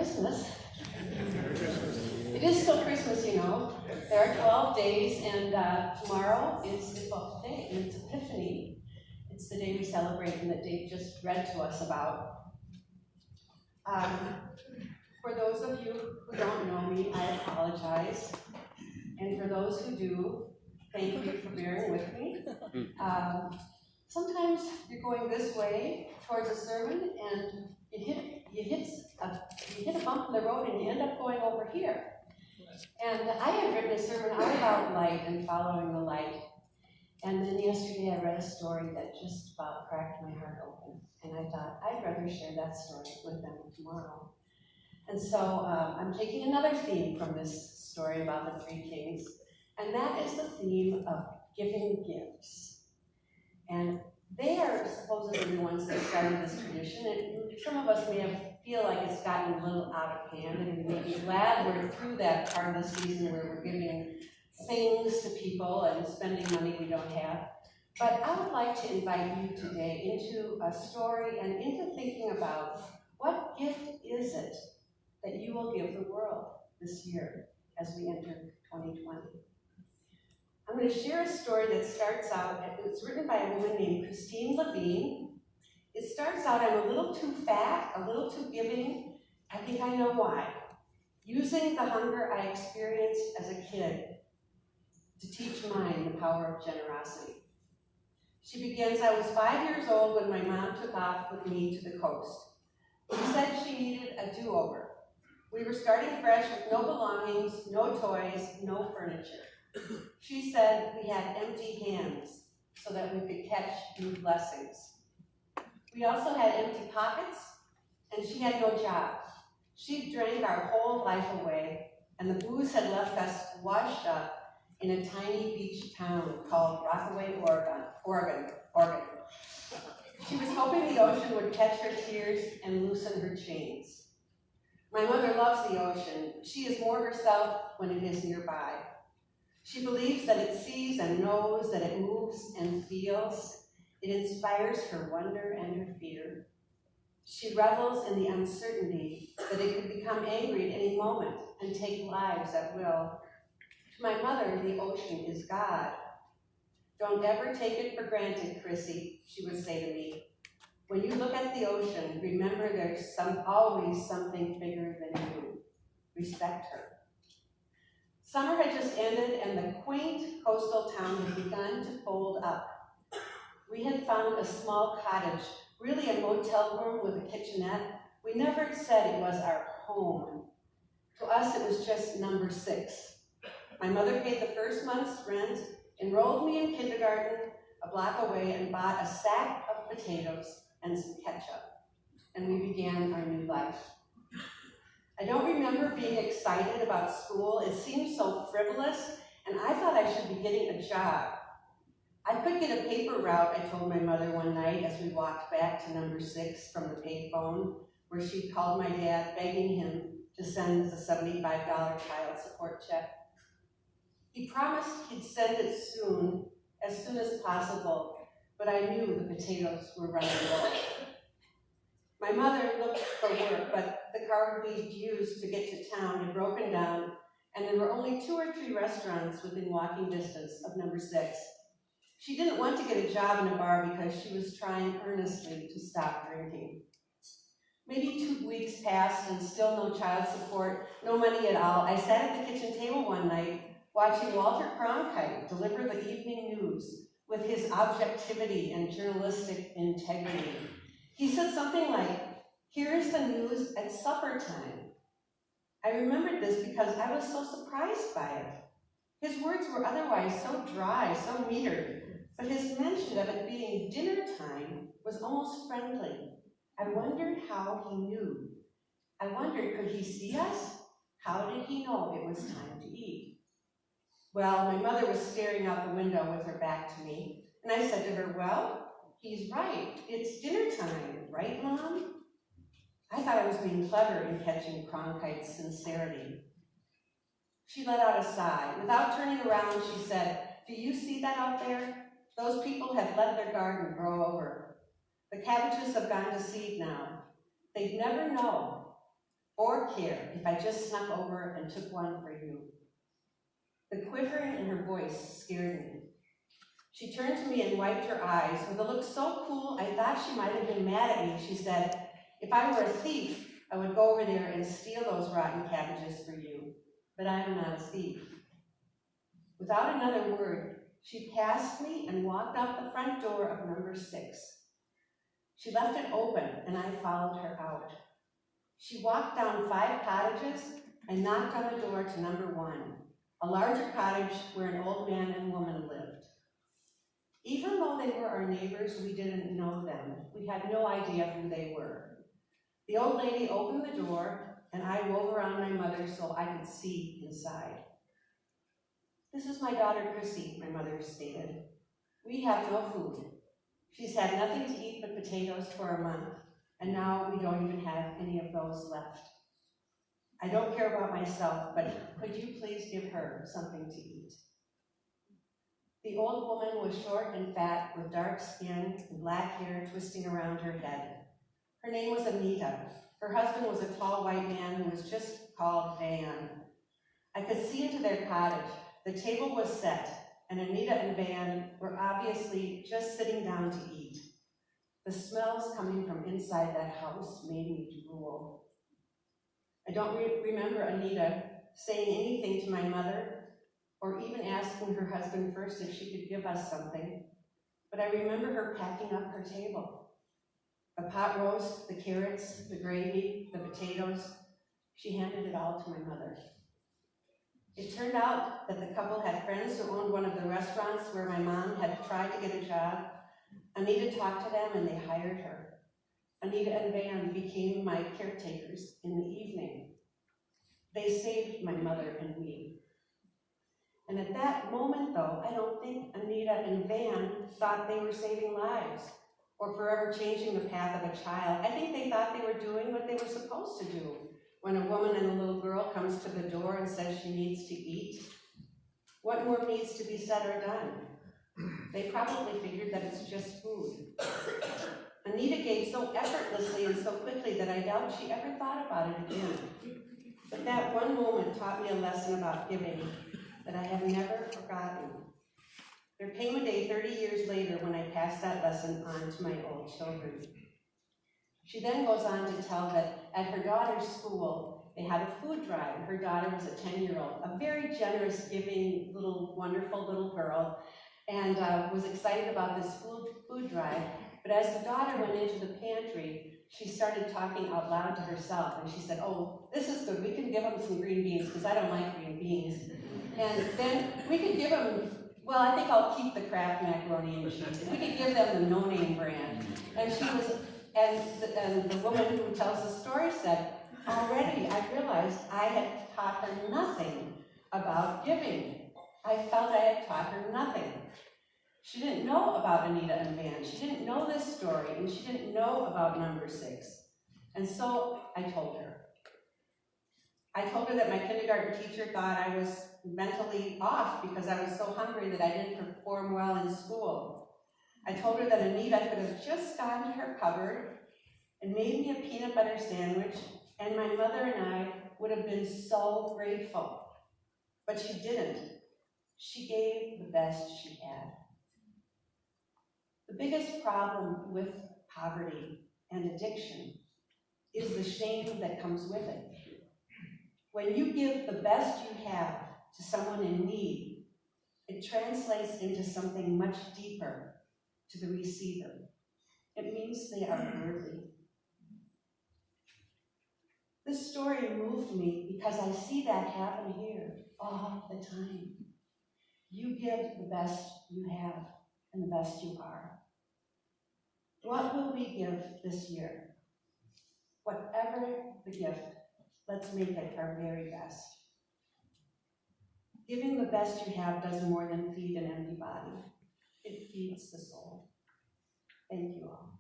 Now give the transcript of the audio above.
Christmas. It is still Christmas, you know. There are 12 days, and tomorrow is the 12th day, and it's Epiphany. It's the day we celebrate and that Dave just read to us about. For those of you who don't know me, I apologize. And for those who do, thank you for bearing with me. Sometimes you're going this way towards a sermon, and you hit a bump in the road, and you end up going over here. And I had written a sermon all about light and following the light. And then yesterday I read a story that just about cracked my heart open. And I thought, I'd rather share that story with them tomorrow. And so I'm taking another theme from this story about the three kings. And that is the theme of giving gifts. And they are supposedly the ones that started this tradition. And some of us feel like it's gotten a little out of hand. And we may be glad we're through that part of the season where we're giving things to people and spending money we don't have. But I would like to invite you today into a story and into thinking about what gift is it that you will give the world this year as we enter 2020. I'm going to share a story that starts out, it's written by a woman named Christine Levine. It starts out, I'm a little too fat, a little too giving. I think I know why. Using the hunger I experienced as a kid to teach mine the power of generosity. She begins, I was 5 years old when my mom took off with me to the coast. She said she needed a do-over. We were starting fresh with no belongings, no toys, no furniture. She said we had empty hands so that we could catch new blessings. We also had empty pockets, and she had no job. She drank our whole life away, and the booze had left us washed up in a tiny beach town called Rockaway, Oregon. She was hoping the ocean would catch her tears and loosen her chains. My mother loves the ocean. She is more herself when it is nearby. She believes that it sees and knows, that it moves and feels. It inspires her wonder and her fear. She revels in the uncertainty that it could become angry at any moment and take lives at will. To my mother, the ocean is God. Don't ever take it for granted, Chrissy, she would say to me. When you look at the ocean, remember there's always something bigger than you. Respect her. Summer had just ended, and the quaint coastal town had begun to fold up. We had found a small cottage, really a motel room with a kitchenette. We never said it was our home. To us, it was just number 6. My mother paid the first month's rent, enrolled me in kindergarten a block away, and bought a sack of potatoes and some ketchup. And we began our new life. I don't remember being excited about school. It seemed so frivolous, and I thought I should be getting a job. I could get a paper route, I told my mother one night as we walked back to number 6 from the payphone, where she called my dad, begging him to send the $75 child support check. He promised he'd send it as soon as possible, but I knew the potatoes were running low. My mother looked for work, but the car we'd used to get to town had broken down, and there were only 2 or 3 restaurants within walking distance of number 6. She didn't want to get a job in a bar because she was trying earnestly to stop drinking. Maybe 2 weeks passed and still no child support, no money at all. I sat at the kitchen table one night watching Walter Cronkite deliver the evening news with his objectivity and journalistic integrity. He said something like, "Here is the news at supper time." I remembered this because I was so surprised by it. His words were otherwise so dry, so metered, but his mention of it being dinner time was almost friendly. I wondered how he knew. I wondered, could he see us? How did he know it was time to eat? Well, my mother was staring out the window with her back to me, and I said to her, "Well, he's right. It's dinner time, right, Mom?" I thought I was being clever in catching Cronkite's sincerity. She let out a sigh. Without turning around, she said, "Do you see that out there? Those people have let their garden grow over. The cabbages have gone to seed now. They'd never know. or care if I just snuck over and took one for you. The quivering in her voice scared me. She turned to me and wiped her eyes. With a look so cool, I thought she might have been mad at me. She said, if I were a thief, I would go over there and steal those rotten cabbages for you. But I am not a thief. Without another word, she passed me and walked out the front door of number 6. She left it open, and I followed her out. She walked down 5 cottages and knocked on the door to number 1, a larger cottage where an old man and woman lived. Even though they were our neighbors, we didn't know them. We had no idea who they were. The old lady opened the door, and I wove around my mother so I could see inside. This is my daughter, Chrissy, my mother stated. We have no food. She's had nothing to eat but potatoes for a month, and now we don't even have any of those left. I don't care about myself, but could you please give her something to eat? The old woman was short and fat, with dark skin and black hair twisting around her head. Her name was Anita. Her husband was a tall white man who was just called Van. I could see into their cottage. The table was set, and Anita and Van were obviously just sitting down to eat. The smells coming from inside that house made me drool. I don't remember Anita saying anything to my mother, or even asking her husband first if she could give us something, but I remember her packing up her table. The pot roast, the carrots, the gravy, the potatoes, she handed it all to my mother. It turned out that the couple had friends who owned one of the restaurants where my mom had tried to get a job. Anita talked to them and they hired her. Anita and Van became my caretakers in the evening. They saved my mother and me. And at that moment, though, I don't think Anita and Van thought they were saving lives or forever changing the path of a child. I think they thought they were doing what they were supposed to do. When a woman and a little girl comes to the door and says she needs to eat, what more needs to be said or done? They probably figured that it's just food. Anita gave so effortlessly and so quickly that I doubt she ever thought about it again. But that one moment taught me a lesson about giving that I have never forgotten. There came a day 30 years later when I passed that lesson on to my old children. She then goes on to tell that at her daughter's school, they had a food drive. Her daughter was a 10-year-old, a very generous, giving, little, wonderful little girl, and was excited about this food drive. But as the daughter went into the pantry, she started talking out loud to herself, and she said, oh, this is good. We can give them some green beans, because I don't like green beans. And then we could give them, well, I think I'll keep the Kraft macaroni and cheese. We could give them the no-name brand. And she was, and the woman who tells the story said, already I realized I had taught her nothing about giving. I felt I had taught her nothing. She didn't know about Anita and Van. She didn't know this story, and she didn't know about number 6. And so I told her. I told her that my kindergarten teacher thought I was mentally off because I was so hungry that I didn't perform well in school. I told her that Anita could have just gone to her cupboard and made me a peanut butter sandwich, and my mother and I would have been so grateful. But she didn't. She gave the best she had. The biggest problem with poverty and addiction is the shame that comes with it. When you give the best you have to someone in need, it translates into something much deeper to the receiver. It means they are worthy. This story moved me because I see that happen here all the time. You give the best you have and the best you are. What will we give this year? Whatever the gift, let's make it our very best. Giving the best you have does more than feed an empty body. It feeds the soul. Thank you all.